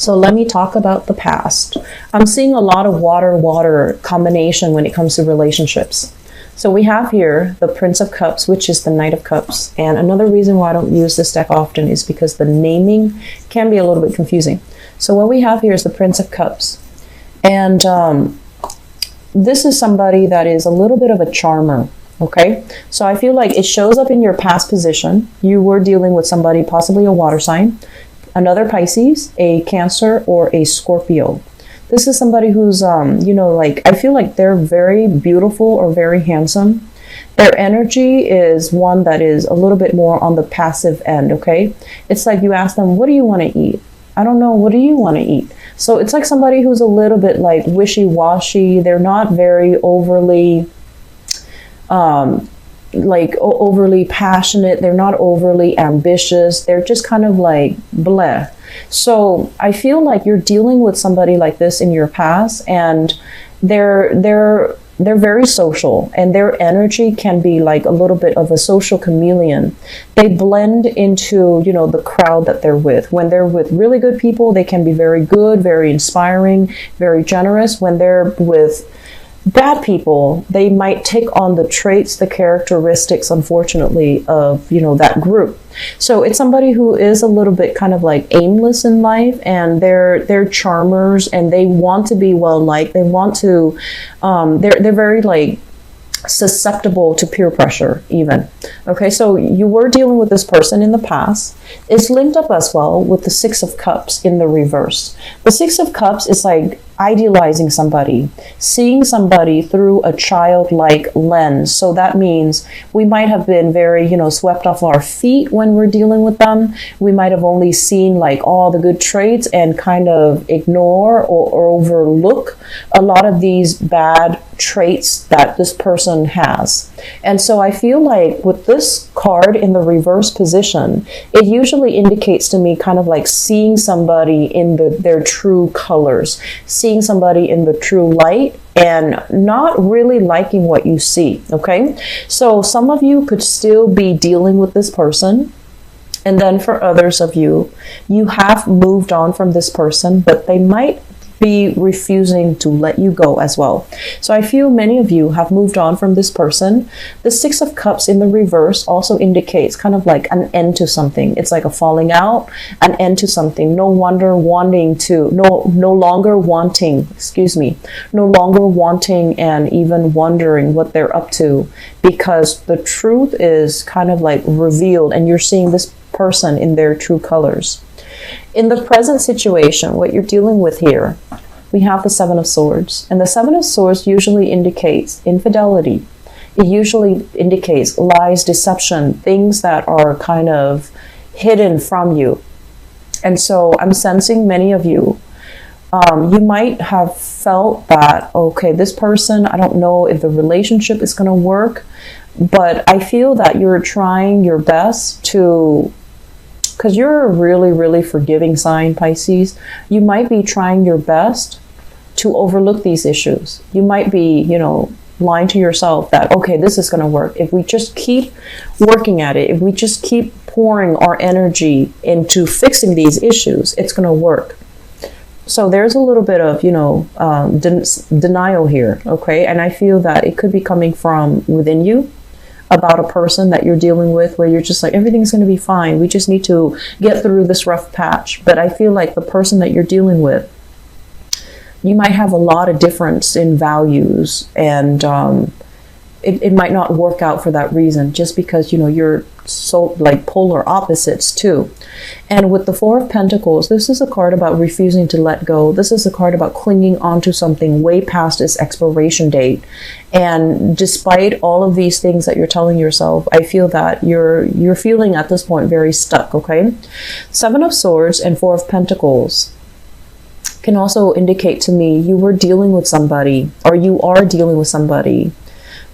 So let me talk about the past. I'm seeing a lot of water-water combination when it comes to relationships. So we have here the Prince of Cups, which is the Knight of Cups. And another reason why I don't use this deck often is because the naming can be a little bit confusing. So what we have here is the Prince of Cups. And this is somebody that is a little bit of a charmer. Okay, so I feel like it shows up in your past position. You were dealing with somebody, possibly a water sign, another Pisces, a Cancer, or a Scorpio. This is somebody who's, you know, like, I feel like they're very beautiful or very handsome. Their energy is one that is a little bit more on the passive end, okay? It's like you ask them, what do you want to eat? I don't know, what do you want to eat? So it's like somebody who's a little bit like wishy-washy. They're not very overly overly passionate. They're not overly ambitious. They're just kind of like bleh. So I feel like you're dealing with somebody like this in your past, and they're very social, and their energy can be like a little bit of a social chameleon. They blend into, you know, the crowd that they're with. When they're with really good people, they can be very good, very inspiring, very generous. When they're with bad people, they might take on the traits, the characteristics, unfortunately, of, you know, that group. So it's somebody who is a little bit kind of like aimless in life, and they're charmers, and they want to be well liked. They want to, they're very like susceptible to peer pressure even. Okay, so you were dealing with this person in the past. It's linked up as well with the Six of Cups in the reverse. The Six of Cups is like idealizing somebody, seeing somebody through a childlike lens. So that means we might have been very, you know, swept off our feet when we're dealing with them. We might have only seen like all the good traits and kind of ignore or overlook a lot of these bad traits that this person has. And so I feel like with this card in the reverse position, it usually indicates to me kind of like seeing somebody in their true colors, seeing somebody in the true light, and not really liking what you see. Okay, so some of you could still be dealing with this person, and then for others of you, you have moved on from this person, but they might be refusing to let you go as well. So I feel many of you have moved on from this person. The Six of Cups in the reverse also indicates kind of like an end to something. It's like a falling out, an end to something. No longer wanting, and even wondering what they're up to, because the truth is kind of like revealed, and you're seeing this person in their true colors. In the present situation, what you're dealing with here, we have the Seven of Swords. And the Seven of Swords usually indicates infidelity. It usually indicates lies, deception, things that are kind of hidden from you. And so I'm sensing many of you, you might have felt that, okay, this person, I don't know if the relationship is going to work, but I feel that you're trying your best to, because you're a really, really forgiving sign, Pisces, you might be trying your best to overlook these issues. You might be, you know, lying to yourself that, okay, this is going to work. If we just keep working at it, if we just keep pouring our energy into fixing these issues, it's going to work. So there's a little bit of, you know, denial here, okay? And I feel that it could be coming from within you, about a person that you're dealing with, where you're just like, everything's going to be fine. We just need to get through this rough patch. But I feel like the person that you're dealing with, you might have a lot of difference in values, and it might not work out for that reason, just because, you know, you're so like polar opposites too. And with the Four of Pentacles, this is a card about refusing to let go. This is a card about clinging onto something way past its expiration date. And despite all of these things that you're telling yourself, I feel that you're feeling at this point very stuck, okay? Seven of Swords and Four of Pentacles can also indicate to me you were dealing with somebody, or you are dealing with somebody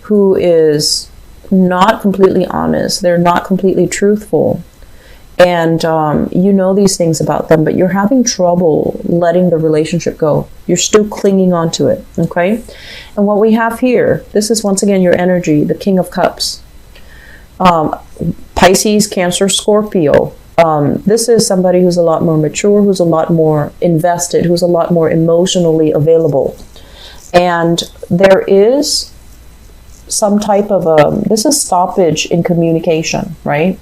who is not completely honest. They're not completely truthful. And you know these things about them, but you're having trouble letting the relationship go. You're still clinging on to it, okay? And what we have here, this is once again your energy, the King of Cups. Pisces, Cancer, Scorpio. This is somebody who's a lot more mature, who's a lot more invested, who's a lot more emotionally available. And there is some type of this is stoppage in communication, right?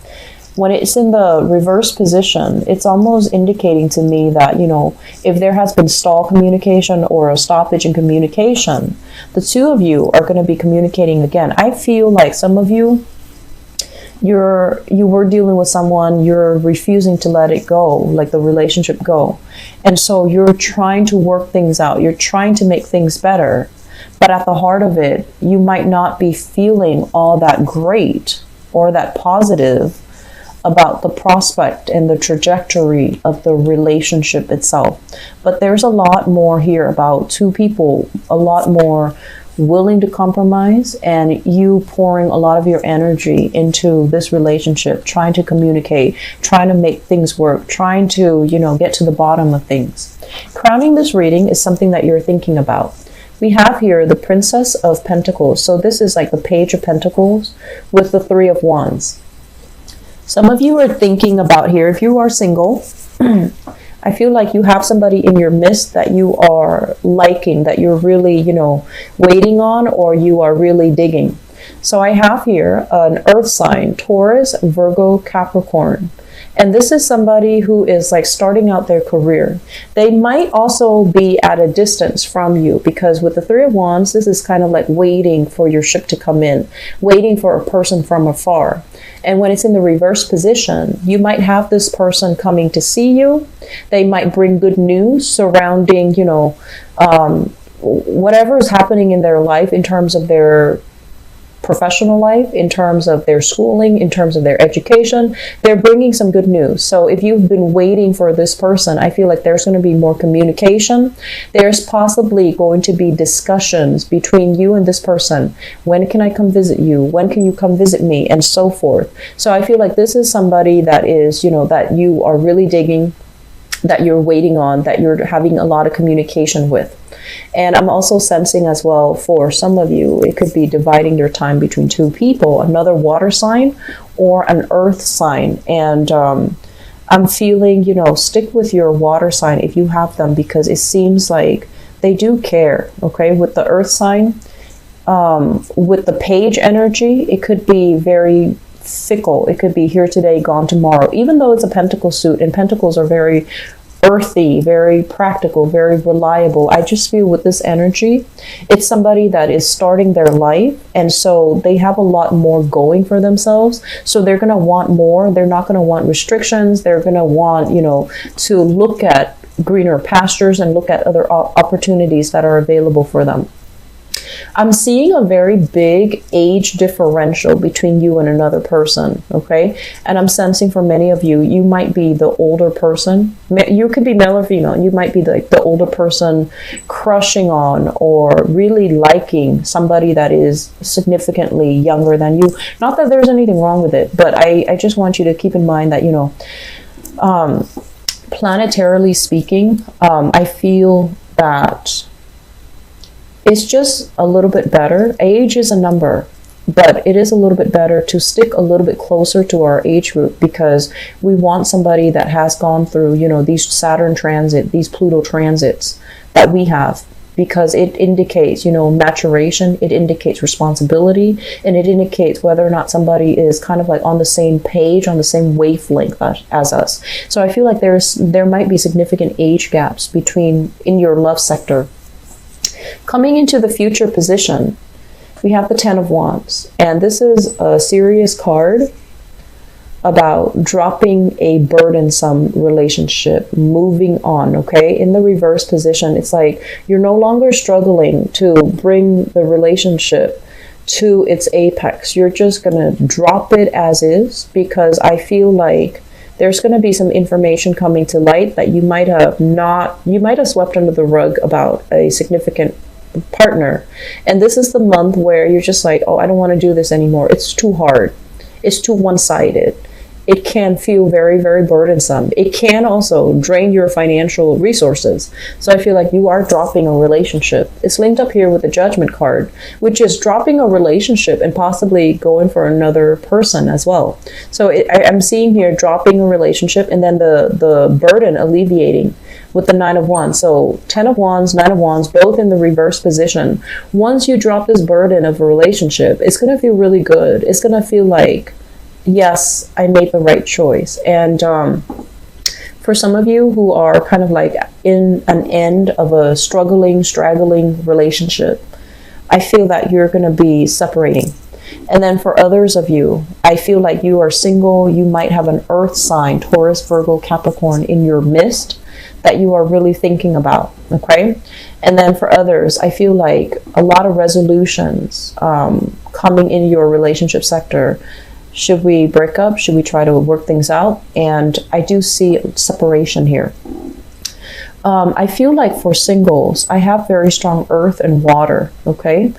When it's in the reverse position, it's almost indicating to me that, you know, if there has been stall communication or a stoppage in communication, the two of you are going to be communicating again. I feel like some of you, you were dealing with someone, you're refusing to let it go, like the relationship go. And so you're trying to work things out. You're trying to make things better. But at the heart of it, you might not be feeling all that great or that positive about the prospect and the trajectory of the relationship itself. But there's a lot more here about two people, a lot more willing to compromise, and you pouring a lot of your energy into this relationship, trying to communicate, trying to make things work, trying to, you know, get to the bottom of things. Crowning this reading is something that you're thinking about. We have here the Princess of Pentacles. So this is like the Page of Pentacles with the Three of Wands. Some of you are thinking about here, if you are single, I feel like you have somebody in your midst that you are liking, that you're really, you know, waiting on, or you are really digging. So I have here an earth sign, Taurus, Virgo, Capricorn. And this is somebody who is like starting out their career. They might also be at a distance from you, because with the Three of Wands, this is kind of like waiting for your ship to come in, waiting for a person from afar. And when it's in the reverse position, you might have this person coming to see you. They might bring good news surrounding, you know, whatever is happening in their life in terms of their professional life, in terms of their schooling, in terms of their education. They're bringing some good news. So if you've been waiting for this person, I feel like there's going to be more communication. There's possibly going to be discussions between you and this person. When can I come visit you? When can you come visit me? And so forth. So I feel like this is somebody that is, you know, that you are really digging, that you're waiting on, that you're having a lot of communication with. And I'm also sensing as well, for some of you, it could be dividing your time between two people, another water sign or an earth sign. And I'm feeling, you know, stick with your water sign if you have them, because it seems like they do care, okay? With the earth sign, with the page energy, it could be very fickle. It could be here today, gone tomorrow, even though it's a pentacle suit, and pentacles are very earthy, very practical, very reliable. I just feel with this energy, it's somebody that is starting their life, and so they have a lot more going for themselves. So they're going to want more. They're not going to want restrictions. They're going to want, you know, to look at greener pastures and look at other opportunities that are available for them. I'm seeing a very big age differential between you and another person, okay? And I'm sensing for many of you, you might be the older person. You could be male or female. You might be the older person crushing on or really liking somebody that is significantly younger than you. Not that there's anything wrong with it, but I just want you to keep in mind that, you know, planetarily speaking, I feel that it's just a little bit better. Age is a number, but it is a little bit better to stick a little bit closer to our age group, because we want somebody that has gone through, you know, these Saturn transit, these Pluto transits that we have, because it indicates, you know, maturation, it indicates responsibility, and it indicates whether or not somebody is kind of like on the same page, on the same wavelength as us. So I feel like there might be significant age gaps between in your love sector. Coming into the future position, we have the Ten of Wands, and this is a serious card about dropping a burdensome relationship, moving on, okay? In the reverse position, it's like you're no longer struggling to bring the relationship to its apex. You're just gonna drop it as is, because I feel like there's going to be some information coming to light that you might have swept under the rug about a significant partner. And this is the month where you're just like, oh, I don't want to do this anymore. It's too hard. It's too one-sided. it can feel very, very burdensome. It can also drain your financial resources. So I feel like you are dropping a relationship. It's linked up here with the Judgment card, which is dropping a relationship and possibly going for another person as well. So I'm seeing here dropping a relationship and then the burden alleviating with the 9 of Wands. So 10 of Wands, 9 of Wands, both in the reverse position. Once you drop this burden of a relationship, it's going to feel really good. It's going to feel like, yes, I made the right choice. And for some of you who are kind of like in an end of a struggling, straggling relationship, I feel that you're going to be separating. And then for others of you, I feel like you are single. You might have an earth sign, Taurus, Virgo, Capricorn in your midst that you are really thinking about, okay? And then for others, I feel like a lot of resolutions coming in your relationship sector. Should we break up? Should we try to work things out? And I do see separation here. I feel like for singles, I have very strong earth and water, okay?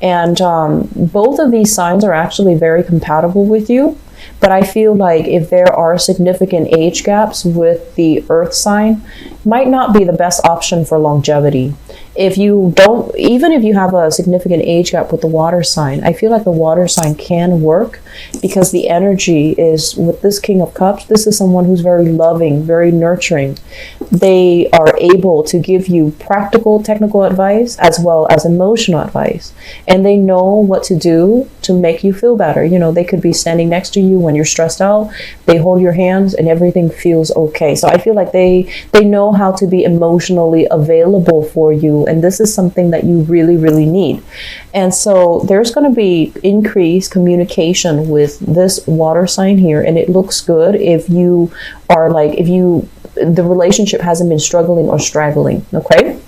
And both of these signs are actually very compatible with you. But I feel like if there are significant age gaps with the earth sign, might not be the best option for longevity. If you don't, even if you have a significant age gap with the water sign, I feel like the water sign can work because the energy is with this King of Cups. This is someone who's very loving, very nurturing. They are able to give you practical, technical advice as well as emotional advice. And they know what to do to make you feel better. You know, they could be standing next to you when you're stressed out. They hold your hands and everything feels okay. So I feel like they know how to be emotionally available for you. And this is something that you really, really need. And so there's going to be increased communication with this water sign here. And it looks good if you are like, the relationship hasn't been struggling or straggling. Okay.